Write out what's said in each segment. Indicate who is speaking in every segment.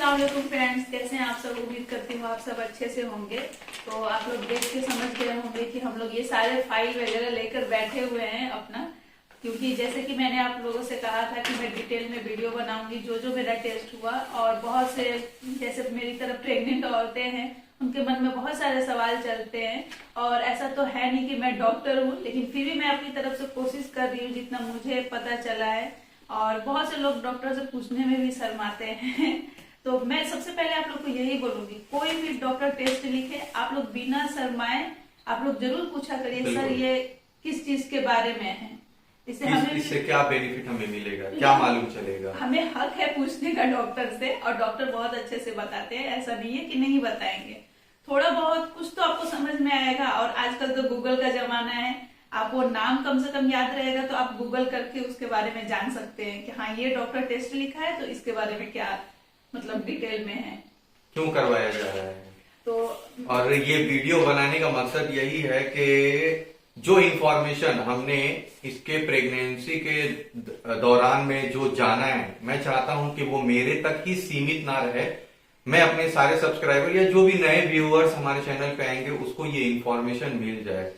Speaker 1: अस्सलाम वालेकुम फ्रेंड्स, कैसे हैं आप सब। उम्मीद करती हूँ आप सब अच्छे से होंगे। तो आप लोग देख के समझ गए होंगे कि हम लोग ये सारे फाइल वगैरह लेकर बैठे हुए हैं अपना, क्योंकि जैसे कि मैंने आप लोगों से कहा था कि मैं डिटेल में वीडियो बनाऊंगी जो जो मेरा टेस्ट हुआ। और बहुत से जैसे मेरी तरफ प्रेग्नेंट औरतें हैं, उनके मन में बहुत सारे सवाल चलते हैं। और ऐसा तो है नहीं कि मैं डॉक्टर हूँ, लेकिन फिर भी मैं अपनी तरफ से कोशिश कर रही हूँ जितना मुझे पता चला है। और बहुत से लोग डॉक्टर से पूछने में भी शर्माते हैं। तो मैं सबसे पहले आप लोग को यही बोलूंगी, कोई भी डॉक्टर टेस्ट लिखे, आप लोग बिना शर्माए आप लोग जरूर पूछा करिए, सर ये किस चीज के बारे में है,
Speaker 2: इससे क्या बेनिफिट हमें मिलेगा, क्या मालूम चलेगा।
Speaker 1: हमें हक है पूछने का डॉक्टर से, और डॉक्टर बहुत अच्छे से बताते हैं, ऐसा नहीं है कि नहीं बताएंगे। थोड़ा बहुत कुछ तो आपको समझ में आएगा। और आजकल तो गूगल का जमाना है, आपको नाम कम से कम याद रहेगा तो आप गूगल करके उसके बारे में जान सकते हैं कि हाँ ये डॉक्टर टेस्ट लिखा है तो इसके बारे में क्या मतलब डिटेल में है,
Speaker 2: क्यों करवाया जा रहा है।
Speaker 1: तो
Speaker 2: और ये वीडियो बनाने का मकसद यही है कि जो इंफॉर्मेशन हमने इसके प्रेगनेंसी के दौरान में जो जाना है, मैं चाहता हूं कि वो मेरे तक ही सीमित ना रहे। मैं अपने सारे सब्सक्राइबर या जो भी नए व्यूअर्स हमारे चैनल पे आएंगे उसको ये इंफॉर्मेशन मिल जाए।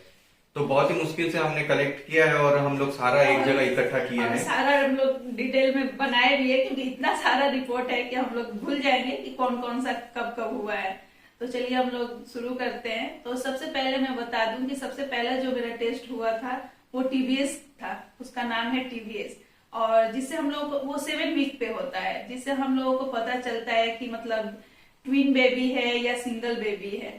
Speaker 2: तो बहुत ही मुश्किल से हमने कलेक्ट किया है और हम लोग सारा एक जगह इकट्ठा किए हैं।
Speaker 1: सारा हम लोग डिटेल में बनाए भी है, क्योंकि इतना सारा रिपोर्ट है कि हम लोग भूल जाएंगे कि कौन कौन सा कब कब हुआ है। तो चलिए हम लोग शुरू करते हैं। तो सबसे पहले मैं बता दूं कि सबसे पहला जो मेरा टेस्ट हुआ था वो टीबीएस था, उसका नाम है टीबीएस। और जिससे हम लोग वो 7 वीक पे होता है, जिससे हम लोगों को पता चलता है कि मतलब ट्विन बेबी है या सिंगल बेबी है,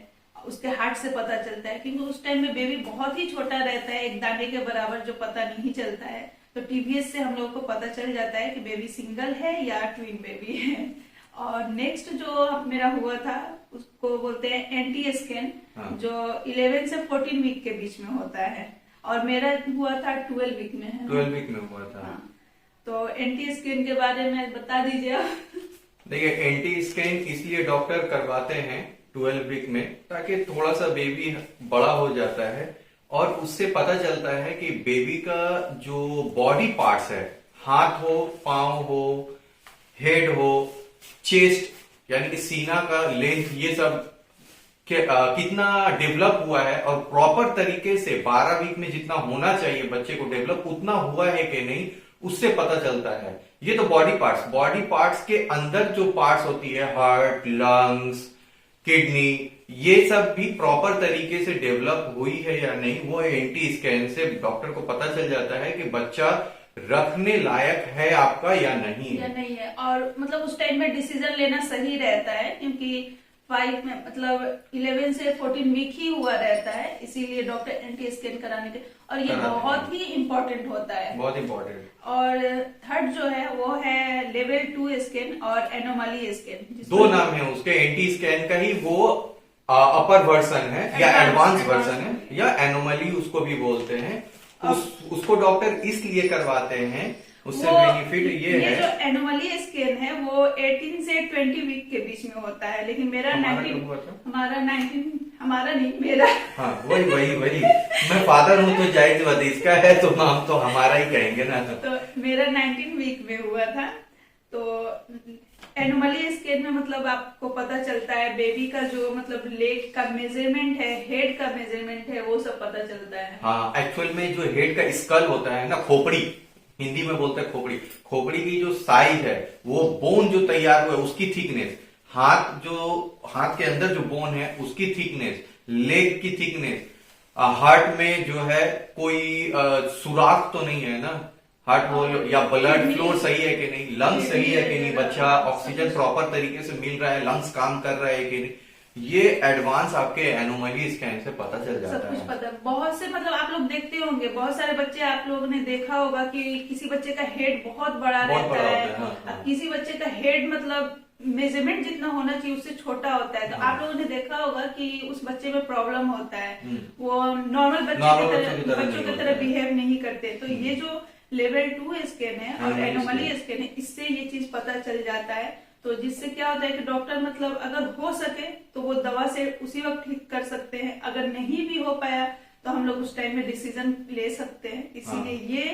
Speaker 1: उसके हार्ट से पता चलता है। क्योंकि उस टाइम में बेबी बहुत ही छोटा रहता है, एक दाने के बराबर, जो पता नहीं चलता है। तो टीबीएस से हम लोगों को पता चल जाता है कि बेबी सिंगल है या ट्विन बेबी है। और नेक्स्ट जो मेरा हुआ था उसको बोलते हैं एंटी स्कैन, जो 11 से 14 वीक के बीच में होता है। और मेरा हुआ था 12 वीक में है।
Speaker 2: 12 वीक में हुआ था।
Speaker 1: हाँ। तो एंटी स्कैन के बारे में बता दीजिए आप।
Speaker 2: देखिए, एंटी स्कैन इसलिए डॉक्टर करवाते हैं 12 वीक में, ताकि थोड़ा सा बेबी बड़ा हो जाता है और उससे पता चलता है कि बेबी का जो बॉडी पार्ट्स है, हाथ हो, पांव हो, हेड हो, चेस्ट यानी कि सीना का लेंथ, ये सब कितना डेवलप हुआ है और प्रॉपर तरीके से 12 वीक में जितना होना चाहिए बच्चे को डेवलप उतना हुआ है कि नहीं, उससे पता चलता है। ये तो बॉडी पार्ट्स के अंदर जो पार्ट्स होती है, हार्ट, लंग्स, किडनी, ये सब भी प्रॉपर तरीके से डेवलप हुई है या नहीं, वो एंटी स्कैन से डॉक्टर को पता चल जाता है कि बच्चा रखने लायक है आपका या नहीं है।
Speaker 1: और मतलब उस टाइम में डिसीजन लेना सही रहता है, क्योंकि 5 में मतलब 11 से 14 वीक ही हुआ रहता है, इसीलिए डॉक्टर एंटी स्कैन कराने के, और ये बहुत ही इम्पोर्टेंट होता है, बहुत
Speaker 2: इम्पोर्टेंट।
Speaker 1: और थर्ड जो है वो है लेवल 2 स्कैन और एनोमली स्कैन।
Speaker 2: 2 नाम है उसके, एंटी स्कैन का ही वो अपर वर्जन है या एडवांस वर्जन है, या एनोमली उसको भी बोलते हैं। उसको डॉक्टर इसलिए करवाते हैं, उससे बेनिफिट ये है।
Speaker 1: जो एनोमली स्कैन है वो 18 से 20 वीक के बीच में होता है, लेकिन मेरा 19 हमारा नहीं मेरा।
Speaker 2: हाँ, वही मैं फादर हूँ तो जायज बात, इसका है तो हम तो हमारा ही कहेंगे ना।
Speaker 1: तो मेरा 19 वीक में हुआ था। तो एनोमली स्कैन में मतलब आपको पता चलता है बेबी का जो मतलब लेग का मेजरमेंट है, हेड का मेजरमेंट है, वो सब पता चलता है।
Speaker 2: हाँ, एक्चुअल में जो हेड का स्कल होता है ना, खोपड़ी, हिंदी में बोलते हैं खोपड़ी की जो साइज है, वो बोन जो तैयार हुआ है उसकी थिकनेस, हाथ के अंदर जो बोन है उसकी थिकनेस, लेग की थिकनेस, हार्ट में जो है कोई सुराख तो नहीं है ना, हार्ट होल या ब्लड फ्लो सही है कि नहीं, लंग्स सही है कि नहीं, बच्चा ऑक्सीजन प्रॉपर तरीके से मिल रहा है, लंग्स काम कर रहा है कि नहीं, ये एडवांस आपके एनोमली स्कैन से पता चल जाता है।
Speaker 1: सब कुछ पता। बहुत से मतलब आप लोग देखते होंगे, बहुत सारे बच्चे आप लोगों ने देखा होगा कि किसी बच्चे का हेड बहुत बड़ा रहता है, हाँ। किसी बच्चे का हेड मतलब मेजरमेंट जितना होना चाहिए उससे छोटा होता है। तो आप लोगों ने देखा होगा कि उस बच्चे में प्रॉब्लम होता है, वो नॉर्मल बच्चों की तरह बिहेव नहीं करते। तो ये जो लेवल 2 स्कैन है और एनोमली स्कैन है, इससे ये चीज पता चल जाता है। तो जिससे क्या होता है कि डॉक्टर मतलब अगर हो सके तो वो दवा से उसी वक्त ठीक कर सकते हैं, अगर नहीं भी हो पाया तो हम लोग उस टाइम में डिसीजन ले सकते हैं। इसीलिए ये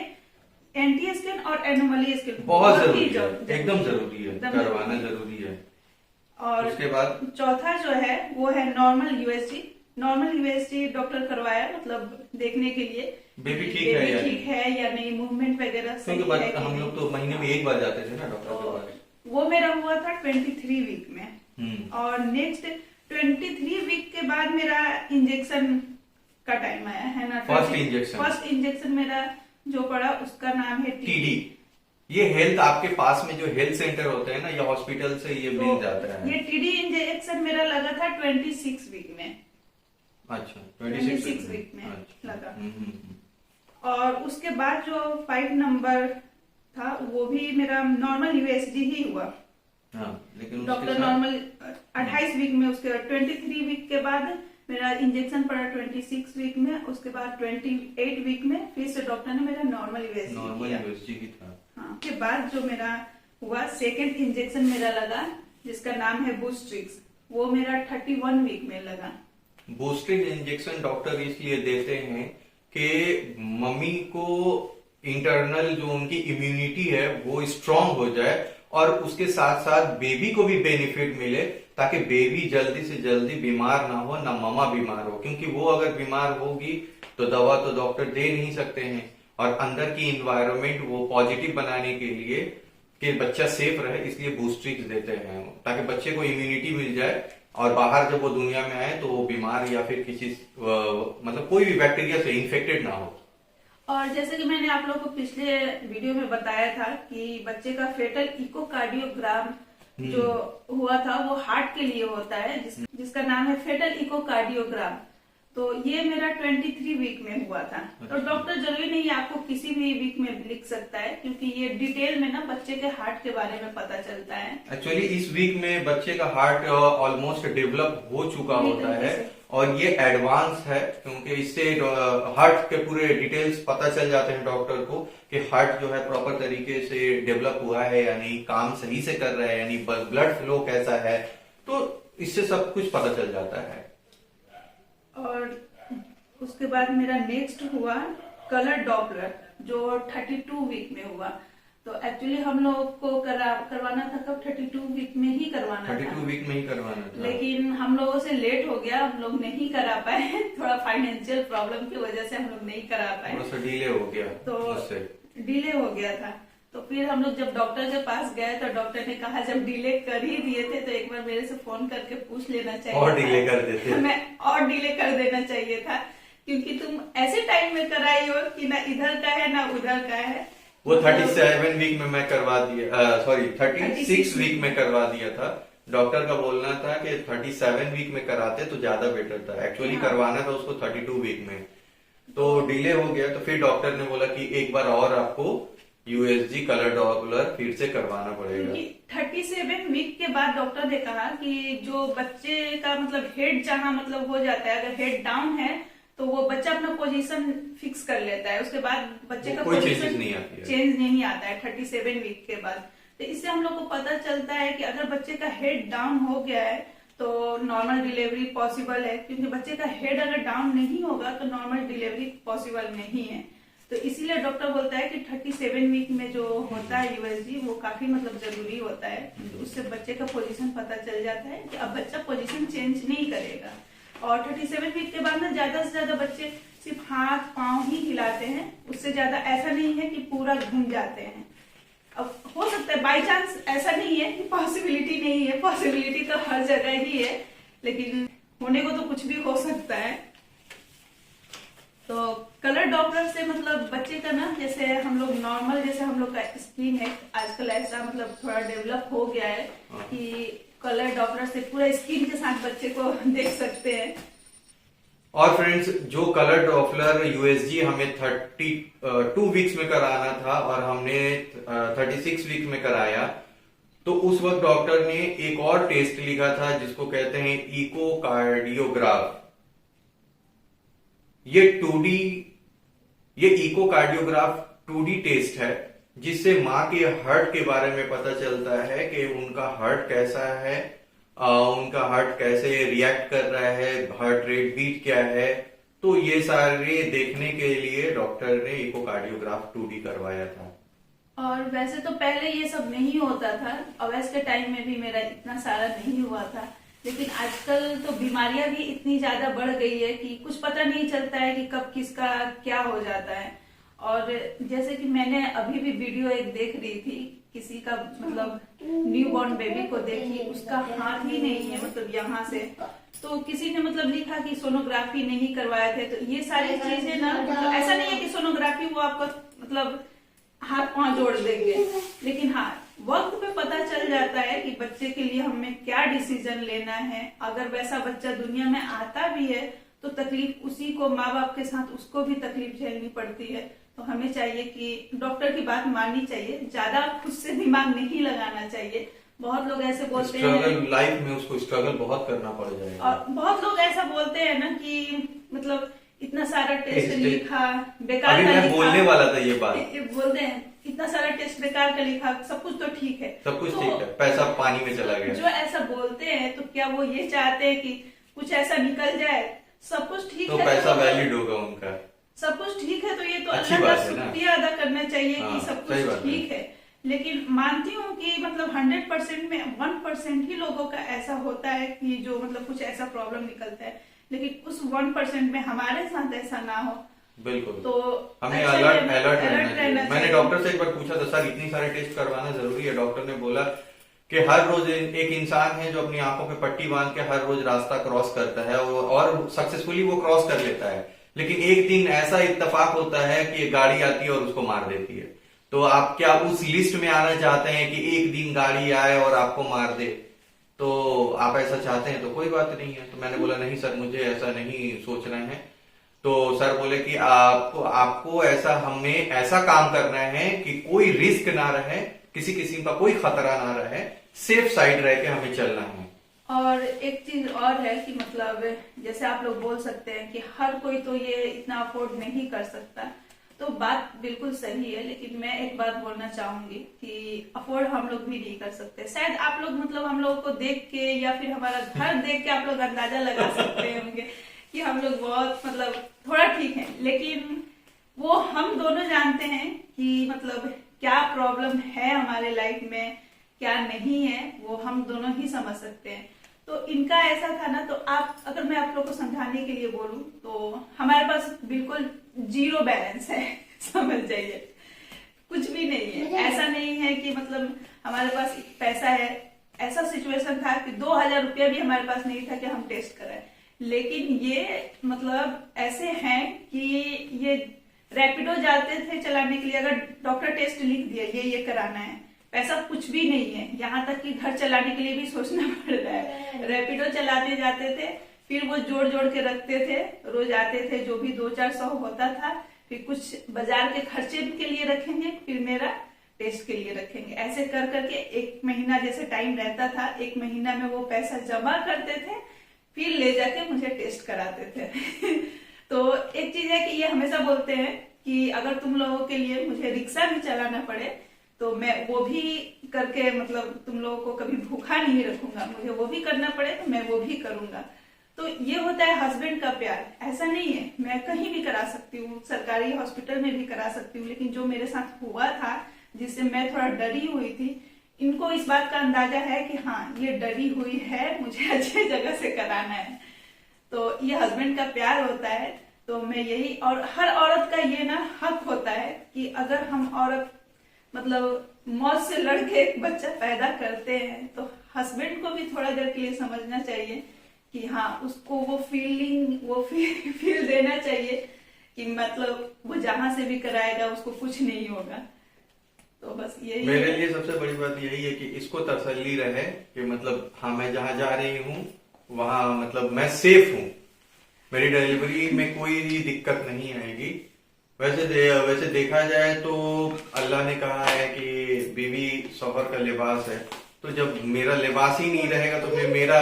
Speaker 1: एंटी स्कैन और एनोमली स्कैन
Speaker 2: बहुत जरूरी है, एकदम जरूरी है, करवाना जरूरी है।
Speaker 1: और
Speaker 2: उसके बाद
Speaker 1: चौथा जो है वो है normal USG. Normal USG doctor करवाया, मतलब देखने के लिए
Speaker 2: बेबी ठीक
Speaker 1: है या नहीं, मूवमेंट वगैरह सही
Speaker 2: क्योंकि
Speaker 1: है कि
Speaker 2: हम
Speaker 1: नहीं।
Speaker 2: लोग तो महीने में एक बार जाते थे ना डॉक्टर के पास।
Speaker 1: वो मेरा हुआ था 23 वीक में। और नेक्स्ट 23 वीक के बाद मेरा इंजेक्शन का टाइम आया है ना। फर्स्ट इंजेक्शन मेरा जो पड़ा उसका नाम है टीडी।
Speaker 2: ये हेल्थ आपके पास में जो हेल्थ सेंटर होते हैं ना या हॉस्पिटल से ये मिल जाता है।
Speaker 1: ये टीडी इंजेक्शन मेरा लगा था 26 वीक में।
Speaker 2: अच्छा,
Speaker 1: 26 वीक में लगा। और उसके बाद जो 5 नंबर था वो भी मेरा नॉर्मल यूएसडी ही हुआ।
Speaker 2: लेकिन
Speaker 1: डॉक्टर नॉर्मल 28 वीक में, उसके 23 वीक के बाद मेरा इंजेक्शन पड़ा 26 वीक में। उसके बाद 28 वीक में फिर से डॉक्टर ने मेरा नॉर्मल यूएसजी
Speaker 2: की था।
Speaker 1: हाँ, के बाद जो मेरा हुआ सेकंड इंजेक्शन मेरा लगा जिसका नाम है बूस्ट्रिक्स। वो मेरा 31 वीक में लगा।
Speaker 2: बूस्टिंग इंजेक्शन डॉक्टर इसलिए देते हैं कि मम्मी को इंटरनल जो उनकी इम्यूनिटी है वो स्ट्रांग हो जाए और उसके साथ साथ बेबी को भी बेनिफिट मिले, ताकि बेबी जल्दी से जल्दी बीमार ना हो, ना मम्मा बीमार हो। क्योंकि वो अगर बीमार होगी तो दवा तो डॉक्टर दे नहीं सकते हैं, और अंदर की इन्वायरमेंट वो पॉजिटिव बनाने के लिए कि बच्चा सेफ रहे, इसलिए बूस्ट्रिक्स देते हैं ताकि बच्चे को इम्यूनिटी मिल जाए और बाहर जब वो दुनिया में आए तो वो बीमार या फिर किसी मतलब कोई भी बैक्टीरिया से इन्फेक्टेड ना हो।
Speaker 1: और जैसे कि मैंने आप लोगों को पिछले वीडियो में बताया था कि बच्चे का फेटल इकोकार्डियोग्राम जो हुआ था वो हार्ट के लिए होता है, जिसका नाम है फेटल इकोकार्डियोग्राम। तो ये मेरा 23 वीक में हुआ था। तो डॉक्टर जरूरी नहीं आपको किसी भी वीक में लिख सकता है, क्योंकि ये डिटेल में ना बच्चे के हार्ट के बारे में पता चलता है।
Speaker 2: एक्चुअली इस वीक में बच्चे का हार्ट ऑलमोस्ट डेवलप हो चुका होता है और ये एडवांस है, क्योंकि इससे हार्ट के पूरे डिटेल्स पता चल जाते हैं डॉक्टर को कि हार्ट जो है प्रॉपर तरीके से डेवलप हुआ है यानी काम सही से कर रहा है, यानी ब्लड फ्लो कैसा है, तो इससे सब कुछ पता चल जाता है।
Speaker 1: और उसके बाद मेरा नेक्स्ट हुआ कलर डॉपलर जो 32 वीक में हुआ। तो एक्चुअली हम लोग को करवाना था कब, 32 वीक में ही करवाना
Speaker 2: 32 वीक में ही करवाना था,
Speaker 1: लेकिन हम लोगों से लेट हो गया, हम लोग नहीं करा पाए थोड़ा फाइनेंशियल प्रॉब्लम की वजह से हम लोग नहीं करा पाए,
Speaker 2: थोड़ा सा डिले हो गया।
Speaker 1: तो डिले हो गया था। तो फिर हम लोग जब डॉक्टर के पास गए तो डॉक्टर ने कहा जब डिले कर ही दिए थे तो एक बार मेरे से फोन करके पूछ लेना चाहिए,
Speaker 2: और डिले कर देते
Speaker 1: मैं और डिले कर देना चाहिए था, क्योंकि तुम ऐसे टाइम में कराई हो कि ना इधर का है ना उधर का है।
Speaker 2: वो 37 वीक में मैं करवा दिया, सॉरी 36 वीक में करवा दिया था। डॉक्टर का बोलना था कि 37 वीक में कराते तो ज्यादा बेटर था, एक्चुअली करवाना था उसको 32 वीक में, तो डिले हो गया। तो फिर डॉक्टर ने बोला कि एक बार और आपको यूएसजी कलर डॉपलर फिर से करवाना पड़ेगा।
Speaker 1: 37 वीक के बाद डॉक्टर ने कहा कि जो बच्चे का मतलब हेड जहां मतलब हो जाता है, अगर हेड डाउन है तो वो बच्चा अपना पोजीशन फिक्स कर लेता है, उसके बाद बच्चे का पोजीशन चेंज नहीं आता है 37 वीक के बाद। तो इससे हम लोग को पता चलता है कि अगर बच्चे का हेड डाउन हो गया है तो नॉर्मल डिलीवरी पॉसिबल है, क्योंकि बच्चे का हेड अगर डाउन नहीं होगा तो नॉर्मल डिलीवरी पॉसिबल नहीं है। तो इसीलिए डॉक्टर बोलता है कि 37 वीक में जो होता है यूएसजी वो काफी मतलब जरूरी होता है, उससे बच्चे का पोजीशन पता चल जाता है कि अब बच्चा पोजीशन चेंज नहीं करेगा। और 37 वीक के बाद में ज्यादा से ज्यादा बच्चे सिर्फ हाथ पांव ही हिलाते हैं, उससे ज्यादा ऐसा नहीं है कि पूरा घूम जाते हैं। अब हो सकता है बाई चांस, ऐसा नहीं है कि पॉसिबिलिटी नहीं है, पॉसिबिलिटी तो हर जगह ही है, लेकिन होने को तो कुछ भी हो सकता है। तो कलर डॉपलर से मतलब बच्चे का ना, जैसे हम लोग नॉर्मल जैसे हम लोग का स्किन है आजकल ऐसा मतलब थोड़ा डेवलप हो गया है कि कलर डॉपलर से पूरा स्किन के साथ बच्चे को देख सकते हैं।
Speaker 2: और फ्रेंड्स, जो कलर डॉपलर यूएसजी हमें 32 वीक्स में कराना था और हमने 36 वीक में कराया, तो उस वक्त डॉक्टर ने एक और टेस्ट लिखा था जिसको कहते हैं इकोकार्डियोग्राफ। ये इकोकार्डियोग्राफ 2D टेस्ट है, जिससे माँ के हार्ट के बारे में पता चलता है कि उनका हार्ट कैसा है, उनका हार्ट कैसे रिएक्ट कर रहा है, हार्ट रेट बीट क्या है। तो ये सारे देखने के लिए डॉक्टर ने इकोकार्डियोग्राफ 2D करवाया था।
Speaker 1: और वैसे तो पहले ये सब नहीं होता था, अवैस के टाइम में भी मेरा इतना सारा नहीं हुआ था, लेकिन आजकल तो बीमारियां भी इतनी ज्यादा बढ़ गई है कि कुछ पता नहीं चलता है कि कब किसका क्या हो जाता है। और जैसे कि मैंने अभी भी वीडियो एक देख रही थी, किसी का मतलब न्यू बॉर्न बेबी को देखी, उसका हाथ ही नहीं है मतलब यहाँ से, तो किसी ने मतलब लिखा कि सोनोग्राफी नहीं करवाए थे। तो ये सारी चीजें ना, मतलब ऐसा नहीं है कि सोनोग्राफी वो आपको मतलब हाथ पांव जोड़ देंगे, लेकिन हाँ वक्त पे पता चल जाता है कि बच्चे के लिए हमें क्या डिसीजन लेना है। अगर वैसा बच्चा दुनिया में आता भी है तो तकलीफ उसी को, माँ बाप के साथ उसको भी तकलीफ झेलनी पड़ती है। तो हमें चाहिए कि डॉक्टर की बात माननी चाहिए, ज्यादा खुद से दिमाग नहीं लगाना चाहिए। बहुत लोग ऐसे बोलते हैं
Speaker 2: लाइफ में उसको स्ट्रगल बहुत करना पड़ जाएगा,
Speaker 1: और बहुत लोग ऐसा बोलते हैं ना कि मतलब इतना सारा टेस्ट लिखा, बेकार
Speaker 2: अभी
Speaker 1: का
Speaker 2: मैं
Speaker 1: लिखा,
Speaker 2: बोलने वाला था ये बात।
Speaker 1: बोलते हैं इतना सारा टेस्ट बेकार का लिखा, सब कुछ तो ठीक है,
Speaker 2: सब कुछ
Speaker 1: तो
Speaker 2: ठीक है, पैसा पानी में चला गया।
Speaker 1: जो ऐसा बोलते हैं तो क्या वो ये चाहते हैं कि कुछ ऐसा निकल जाए? सब कुछ ठीक
Speaker 2: तो
Speaker 1: है
Speaker 2: पैसा
Speaker 1: तो
Speaker 2: वैलिड होगा उनका,
Speaker 1: सब कुछ ठीक है तो ये तो
Speaker 2: अच्छी
Speaker 1: अल्लाह का
Speaker 2: बात है ना।
Speaker 1: शुक्रिया अदा करना चाहिए
Speaker 2: हाँ,
Speaker 1: कि सब
Speaker 2: सही
Speaker 1: कुछ
Speaker 2: बात
Speaker 1: ठीक है। लेकिन मानती हूँ कि मतलब 100% में 1% ही लोगों का ऐसा होता है कि जो मतलब कुछ ऐसा प्रॉब्लम निकलता है, लेकिन उस 1% में हमारे साथ ऐसा ना हो।
Speaker 2: बिल्कुल,
Speaker 1: तो
Speaker 2: हमें
Speaker 1: अच्छा
Speaker 2: अलर्ट
Speaker 1: रहना
Speaker 2: रहना चाहिए। मैंने
Speaker 1: चाहिए।
Speaker 2: डॉक्टर से एक बार पूछा था, सर इतनी सारे टेस्ट करवाना जरूरी है? डॉक्टर ने बोला कि हर रोज एक इंसान है जो अपनी आंखों पे पट्टी बांध के हर रोज रास्ता क्रॉस करता है और सक्सेसफुली वो क्रॉस कर लेता है, लेकिन एक दिन ऐसा इत्तेफाक होता है कि गाड़ी आती है और उसको मार देती है। तो आप क्या उस लिस्ट में आना चाहते हैं कि एक दिन गाड़ी आए और आपको मार दे? तो आप ऐसा चाहते हैं तो कोई बात नहीं है। तो मैंने बोला नहीं सर, मुझे ऐसा नहीं सोचना है। तो सर बोले कि आपको आपको ऐसा, हमें ऐसा काम करना है कि कोई रिस्क ना रहे, किसी किस्म का कोई खतरा ना रहे, सेफ साइड रह के हमें चलना है।
Speaker 1: और एक चीज और है कि मतलब जैसे आप लोग बोल सकते हैं कि हर कोई तो ये इतना अफोर्ड नहीं कर सकता, तो बात बिल्कुल सही है, लेकिन मैं एक बात बोलना चाहूंगी कि अफोर्ड हम लोग भी नहीं कर सकते। शायद आप लोग मतलब हम लोगों को देख के या फिर हमारा घर देख के आप लोग अंदाजा लगा सकते होंगे कि हम लोग बहुत मतलब थोड़ा ठीक है, लेकिन वो हम दोनों जानते हैं कि मतलब क्या प्रॉब्लम है हमारे लाइफ में, क्या नहीं है, वो हम दोनों ही समझ सकते हैं। तो इनका ऐसा था ना, तो आप अगर मैं आप लोग को समझाने के लिए बोलूं तो हमारे पास बिल्कुल जीरो बैलेंस है समझ जाइए, कुछ भी नहीं है। ऐसा नहीं है कि मतलब हमारे पास पैसा है, ऐसा सिचुएशन था कि 2000 रुपया भी हमारे पास नहीं था कि हम टेस्ट कराएं, लेकिन ये मतलब ऐसे हैं कि ये रैपिडो जाते थे चलाने के लिए, अगर डॉक्टर टेस्ट लिख दिया ये कराना है, पैसा कुछ भी नहीं है, यहाँ तक कि घर चलाने के लिए भी सोचना पड़ रहा है। रैपिडो चलाते जाते थे, फिर वो जोड़ जोड़ के रखते थे, रोज आते थे, जो भी 200-400 होता था, फिर कुछ बाजार के खर्चे के लिए रखेंगे, फिर मेरा टेस्ट के लिए रखेंगे, ऐसे कर करके 1 महीना जैसे टाइम रहता था, 1 महीना में वो पैसा जमा करते थे, फिर ले जाके मुझे टेस्ट कराते थे तो एक चीज है कि ये हमेशा बोलते हैं कि अगर तुम लोगों के लिए मुझे रिक्शा भी चलाना पड़े तो मैं वो भी करके मतलब तुम लोगों को कभी भूखा नहीं रखूंगा, मुझे वो भी करना पड़े तो मैं वो भी करूंगा। तो ये होता है हस्बैंड का प्यार। ऐसा नहीं है, मैं कहीं भी करा सकती हूँ, सरकारी हॉस्पिटल में भी करा सकती हूँ, लेकिन जो मेरे साथ हुआ था जिससे मैं थोड़ा डरी हुई थी, इनको इस बात का अंदाजा है कि हाँ ये डरी हुई है, मुझे अच्छी जगह से कराना है। तो ये हस्बैंड का प्यार होता है। तो मैं यही, और हर औरत का ये ना हक होता है कि अगर हम औरत मतलब मौत से लड़के एक बच्चा पैदा करते हैं तो हस्बैंड को भी थोड़ा देर के लिए समझना चाहिए कि हाँ उसको वो फीलिंग वो फील देना चाहिए कि मतलब वो जहां से भी कराएगा उसको कुछ नहीं होगा। तो बस यही
Speaker 2: मेरे लिए सबसे बड़ी बात यही है कि इसको तसल्ली रहे कि मतलब हाँ मैं जहां जा रही हूँ वहां मतलब मैं सेफ हूँ, मेरी डिलीवरी में कोई दिक्कत नहीं आएगी। वैसे देखा जाए तो अल्लाह ने कहा है कि बीवी शौहर का लिबास है, तो जब मेरा लिबास ही नहीं रहेगा तो फिर मेरा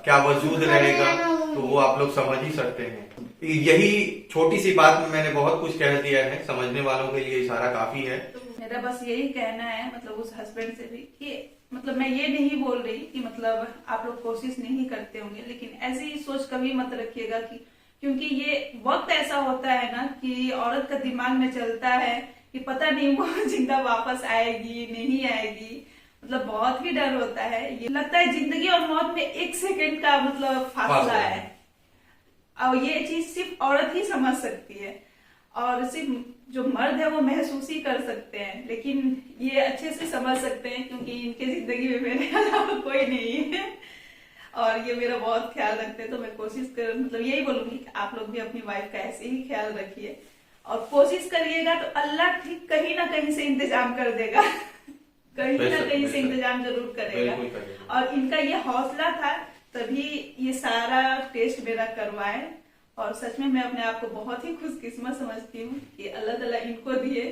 Speaker 2: क्या वजूद रहेगा, तो वो आप लोग समझ ही सकते हैं। यही छोटी सी बात में मैंने बहुत कुछ कह दिया है, समझने वालों के लिए इशारा काफी है।
Speaker 1: तो मेरा बस यही कहना है मतलब उस हस्बैंड से भी कि मतलब मैं ये नहीं बोल रही कि मतलब आप लोग कोशिश नहीं करते होंगे, लेकिन ऐसी सोच कभी मत रखिएगा कि क्योंकि ये वक्त ऐसा होता है ना कि औरत का दिमाग में चलता है कि पता नहीं वो जिंदा वापस आएगी नहीं आएगी। मतलब बहुत ही डर होता है। ये लगता है जिंदगी और मौत में 1 सेकंड का मतलब फासला है। और ये चीज सिर्फ औरत ही समझ सकती है और सिर्फ जो मर्द है वो महसूस ही कर सकते हैं, लेकिन ये अच्छे से समझ सकते हैं क्योंकि इनके जिंदगी में मेरे अलावा कोई नहीं है और ये मेरा बहुत ख्याल रखते हैं। तो मैं कोशिश कर मतलब यही बोलूंगी कि आप लोग भी अपनी वाइफ का ऐसे ही ख्याल रखिए और कोशिश करिएगा तो अल्लाह ठीक कहीं ना कहीं से इंतजाम कर देगा कहीं ना कहीं से इंतजाम जरूर करेगा। और इनका ये हौसला था तभी ये सारा टेस्ट मेरा करवाए और सच में मैं अपने आप को बहुत ही खुशकिस्मत समझती हूँ कि अल्लाह ताला इनको दिए,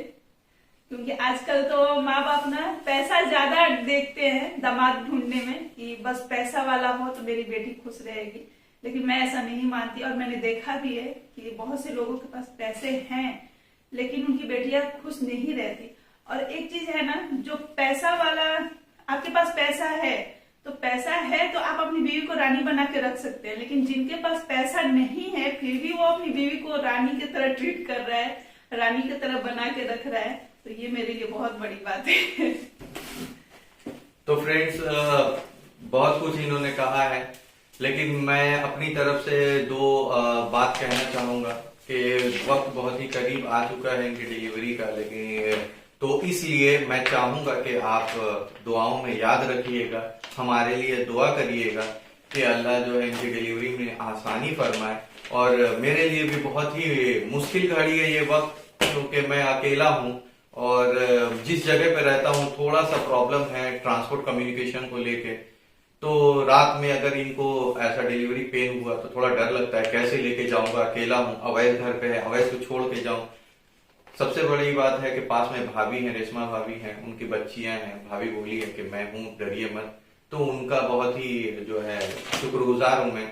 Speaker 1: क्योंकि आजकल तो माँ बाप ना पैसा ज्यादा देखते हैं दामाद ढूंढने में कि बस पैसा वाला हो तो मेरी बेटी खुश रहेगी, लेकिन मैं ऐसा नहीं मानती। और मैंने देखा भी है कि बहुत से लोगों के पास पैसे हैं लेकिन उनकी बेटियां खुश नहीं रहती। और एक चीज है ना, जो पैसा वाला आपके पास पैसा है तो आप अपनी बीवी को रानी बना के रख सकते हैं, लेकिन जिनके पास पैसा नहीं है फिर भी वो अपनी बीवी को रानी की तरह ट्रीट कर रहा है, रानी की तरह बना के रख रहा है, तो ये मेरे लिए बहुत बड़ी बात है।
Speaker 2: तो फ्रेंड्स बहुत कुछ इन्होंने कहा है, लेकिन मैं अपनी तरफ से 2 बात कहना चाहूंगा कि वक्त बहुत ही करीब आ चुका है इनकी डिलीवरी का, लेकिन तो इसलिए मैं चाहूंगा कि आप दुआओं में याद रखिएगा, हमारे लिए दुआ करिएगा कि अल्लाह जो है इनकी डिलीवरी में आसानी फरमाए। और मेरे लिए भी बहुत ही मुश्किल घड़ी है ये वक्त, क्योंकि मैं अकेला हूँ और जिस जगह पे रहता हूँ थोड़ा सा प्रॉब्लम है ट्रांसपोर्ट कम्युनिकेशन को लेके। तो रात में अगर इनको ऐसा डिलीवरी पेन हुआ तो थोड़ा डर लगता है, कैसे लेके जाऊंगा, अकेला हूँ, अवैध घर पे है, अवैध को छोड़ के जाऊं। सबसे बड़ी बात है कि पास में भाभी है, रेशमा भाभी हैं, उनकी बच्चियां हैं, भाभी बोली है कि मैं हूँ, डरिए मत। तो उनका बहुत ही जो है शुक्रगुजार हूं मैं।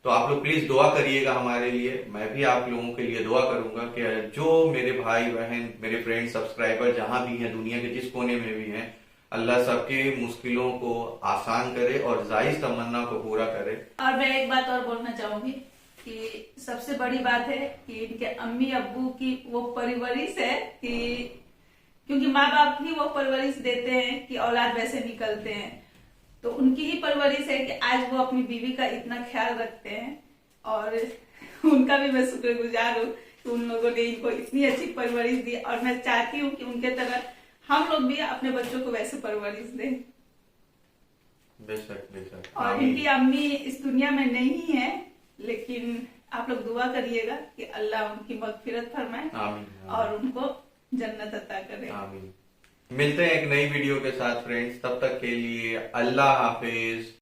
Speaker 2: तो आप लोग प्लीज दुआ करिएगा हमारे लिए, मैं भी आप लोगों के लिए दुआ करूंगा कि जो मेरे भाई बहन, मेरे फ्रेंड, सब्सक्राइबर जहां भी हैं, दुनिया के जिस कोने में भी हैं, अल्लाह सबके मुश्किलों को आसान करे और जायज तमन्ना को पूरा करे।
Speaker 1: और मैं एक बात और बोलना चाहूंगी कि सबसे बड़ी बात है कि इनके अम्मी अब्बू की वो परवरिश है कि क्योंकि माँ बाप ही वो परवरिश देते हैं कि औलाद वैसे निकलते हैं, तो उनकी ही परवरिश है कि आज वो अपनी बीवी का इतना ख्याल रखते हैं और उनका भी मैं शुक्रगुजार हूँ कि उन लोगों ने इनको इतनी अच्छी परवरिश दी। और मैं चाहती हूँ कि उनके तरह हम लोग भी अपने बच्चों को वैसे परवरिश दें।
Speaker 2: बेशक बेशक।
Speaker 1: और इनकी अम्मी इस दुनिया में नहीं है, लेकिन आप लोग दुआ करिएगा कि अल्लाह उनकी मगफिरत फरमाए और उनको जन्नत अता करे।
Speaker 2: आमीन। मिलते हैं एक नई वीडियो के साथ फ्रेंड्स, तब तक के लिए अल्लाह हाफिज।